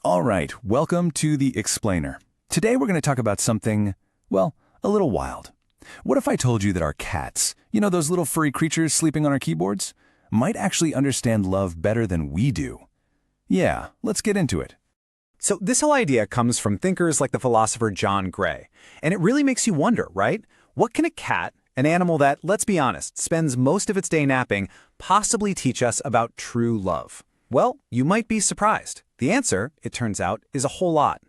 All right, welcome to The Explainer. Today we're going to talk about something, well, a little wild. What if I told you that our cats, those little furry creatures sleeping on our keyboards, might actually understand love better than we do? Yeah, let's get into it. So this whole idea comes from thinkers like the philosopher John Gray. And it really makes you wonder, right? What can a cat, an animal that, let's be honest, spends most of its day napping, possibly teach us about true love? Well, you might be surprised. The answer, it turns out, is a whole lot.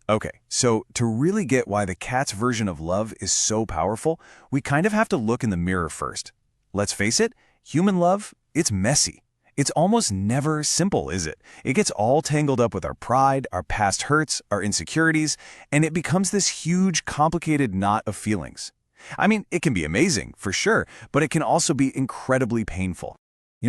Okay, so to really get why the cat's version of love is so powerful, we kind of have to look in the mirror first. Let's face it, human love, it's messy. It's almost never simple, is it? It gets all tangled up with our pride, our past hurts, our insecurities, and it becomes this huge, complicated knot of feelings. I mean, it can be amazing, for sure, but it can also be incredibly painful.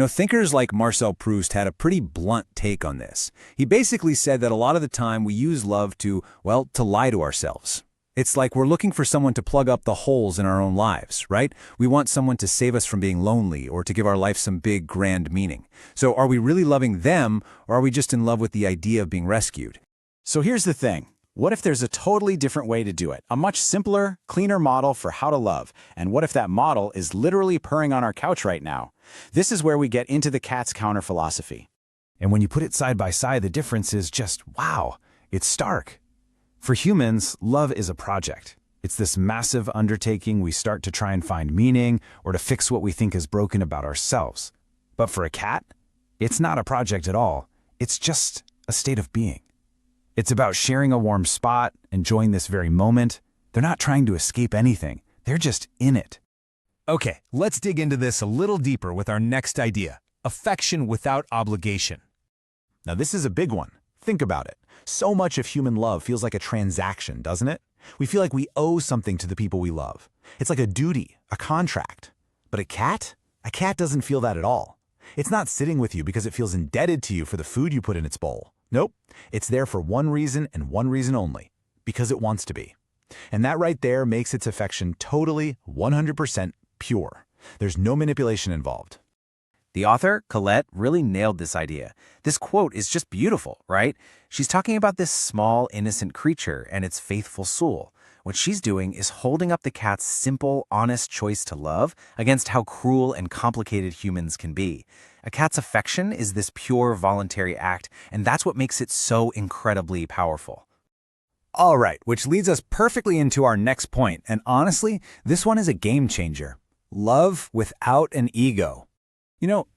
Thinkers like Marcel Proust had a pretty blunt take on this. He basically said that a lot of the time we use love to lie to ourselves. It's like we're looking for someone to plug up the holes in our own lives, right? We want someone to save us from being lonely or to give our life some big, grand meaning. So are we really loving them, or are we just in love with the idea of being rescued? So here's the thing. What if there's a totally different way to do it? A much simpler, cleaner model for how to love. And what if that model is literally purring on our couch right now? This is where we get into the cat's counter philosophy. And when you put it side by side, the difference is just, wow, it's stark. For humans, love is a project. It's this massive undertaking we start to try and find meaning or to fix what we think is broken about ourselves. But for a cat, it's not a project at all. It's just a state of being. It's about sharing a warm spot, enjoying this very moment. They're not trying to escape anything. They're just in it. Okay, let's dig into this a little deeper with our next idea, affection without obligation. Now this is a big one. Think about it. So much of human love feels like a transaction, doesn't it? We feel like we owe something to the people we love. It's like a duty, a contract. But a cat doesn't feel that at all. It's not sitting with you because it feels indebted to you for the food you put in its bowl. Nope, it's there for one reason and one reason only, because it wants to be. And that right there makes its affection totally, 100% pure. There's no manipulation involved. The author, Colette, really nailed this idea. This quote is just beautiful, right? She's talking about this small, innocent creature and its faithful soul. What she's doing is holding up the cat's simple, honest choice to love against how cruel and complicated humans can be. A cat's affection is this pure, voluntary act, and that's what makes it so incredibly powerful. All right, which leads us perfectly into our next point. And honestly, this one is a game changer. Love without an ego.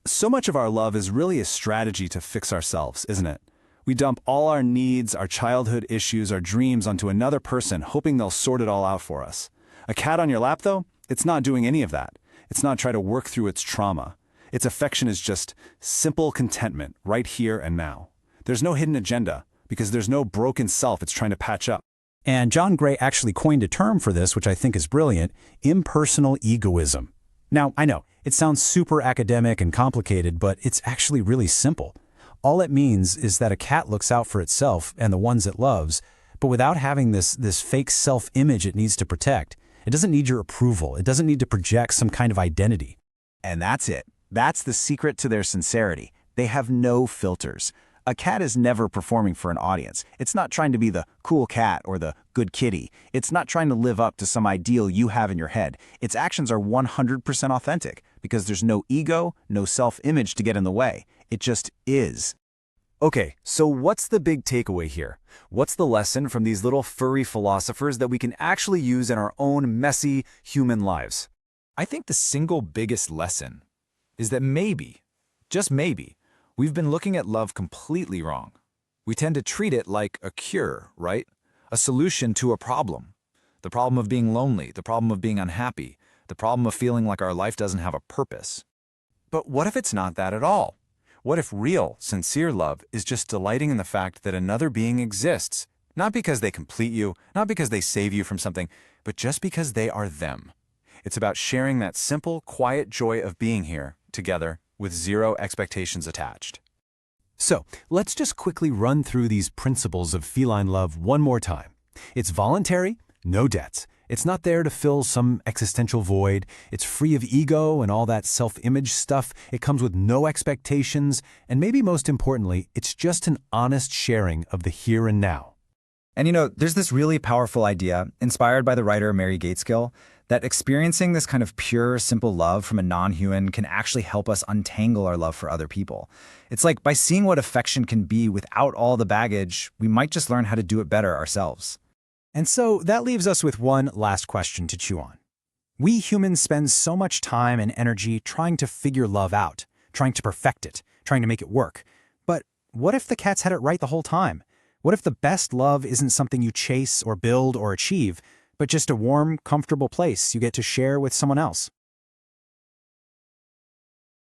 So much of our love is really a strategy to fix ourselves, isn't it? We dump all our needs, our childhood issues, our dreams onto another person, hoping they'll sort it all out for us. A cat on your lap, though, it's not doing any of that. It's not trying to work through its trauma. Its affection is just simple contentment, right here and now. There's no hidden agenda, because there's no broken self it's trying to patch up. And John Gray actually coined a term for this, which I think is brilliant, impersonal egoism. Now, I know, it sounds super academic and complicated, but it's actually really simple. All it means is that a cat looks out for itself and the ones it loves, but without having this fake self-image it needs to protect. It doesn't need your approval. It doesn't need to project some kind of identity. And that's it. That's the secret to their sincerity. They have no filters. A cat is never performing for an audience. It's not trying to be the cool cat or the good kitty. It's not trying to live up to some ideal you have in your head. Its actions are 100% authentic because there's no ego, no self-image to get in the way. It just is. Okay, so what's the big takeaway here? What's the lesson from these little furry philosophers that we can actually use in our own messy human lives? I think the single biggest lesson is that maybe, just maybe, we've been looking at love completely wrong. We tend to treat it like a cure, right? A solution to a problem. The problem of being lonely, the problem of being unhappy, the problem of feeling like our life doesn't have a purpose. But what if it's not that at all? What if real, sincere love is just delighting in the fact that another being exists, not because they complete you, not because they save you from something, but just because they are them? It's about sharing that simple, quiet joy of being here, together, with zero expectations attached. So, let's just quickly run through these principles of feline love one more time. It's voluntary, no debts. It's not there to fill some existential void. It's free of ego and all that self-image stuff. It comes with no expectations, and maybe most importantly, it's just an honest sharing of the here and now. And there's this really powerful idea, inspired by the writer Mary Gateskill, that experiencing this kind of pure, simple love from a non-human can actually help us untangle our love for other people. It's like by seeing what affection can be without all the baggage, we might just learn how to do it better ourselves. And so that leaves us with one last question to chew on. We humans spend so much time and energy trying to figure love out, trying to perfect it, trying to make it work. But what if the cats had it right the whole time? What if the best love isn't something you chase or build or achieve, but just a warm, comfortable place you get to share with someone else?